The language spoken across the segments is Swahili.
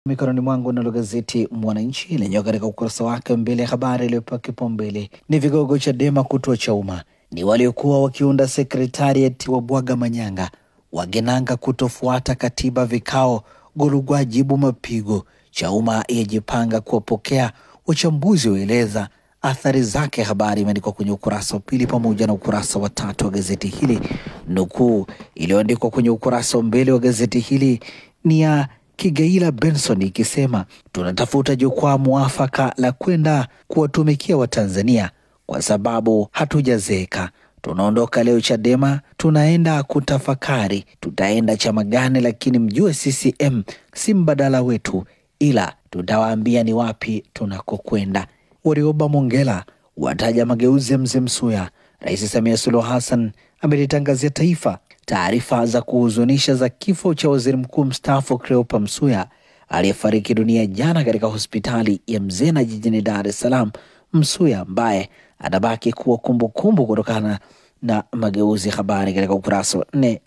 Mikononi mwangu na gazeti Mwananchi lenye katika ukurasa wake mbele habari iliyopewa kipaumbele ni vigogo Chadema kutoa Chauma, ni waliokuwa wakiunda secretariat wa bwaga manyanga, wagenanga kutofuata katiba, vikao Golugwa ajibu mapigo, Chauma yajipanga kuwapokea, wachambuzi waeleza athari zake. Habari imeandikwa kwenye ukurasa wa pili pamoja na ukurasa wa tatu wa gazeti hili. Nukuu iliyoandikwa kwenye ukurasa wa mbele wa gazeti hili ni ya Kigaila Benson ikisema, tunatafuta jukwaa muafaka la kwenda kuwatumikia Watanzania kwa sababu hatujazeeka. Tunaondoka leo Chadema, tunaenda kutafakari tutaenda chama gani, lakini mjue CCM si mbadala wetu, ila tutawaambia ni wapi tunakokwenda. Warioba Mongela wataja mageuzi ya Mzee Msuya. Rais Samia Suluhu Hassan amelitangazia taifa taarifa za kuhuzunisha za kifo cha waziri mkuu mstaafu Cleopa Msuya aliyefariki dunia jana katika hospitali ya Mzena jijini Dar es Salaam. Msuya ambaye atabaki kuwa kumbukumbu kutokana na mageuzi. Habari katika ukurasa wa 4.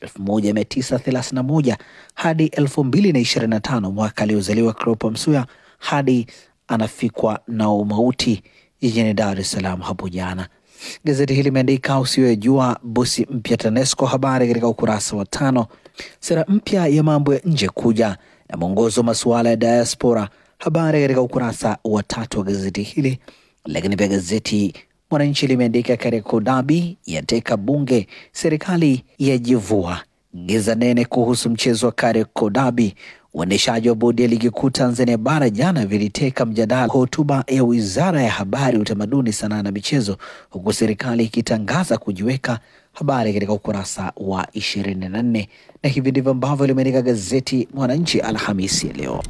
1931 hadi 2025 mwaka aliozaliwa Cleopa Msuya hadi anafikwa na umauti jijini Dar es Salaam hapo jana. Gazeti hili limeandika usiyojua bosi mpya TANESCO. Habari katika ukurasa wa 5. Sera mpya ya mambo ya nje kuja na mwongozo masuala ya diaspora. Habari katika ukurasa wa 3 wa gazeti hili. Lakini pia gazeti Mwananchi limeandika Kariakoo Derby yateka bunge, serikali yajivua. Giza nene kuhusu mchezo wa Kariakoo Derby. Uendeshaji wa bodi ya ligi kuu Tanzania bara jana viliteka mjadala hotuba ya Wizara ya Habari, Utamaduni, Sanaa na Michezo, huku serikali ikitangaza kujiweka. Habari katika ukurasa wa 24. Na hivi ndivyo ambavyo limeandika gazeti Mwananchi Alhamisi ya leo.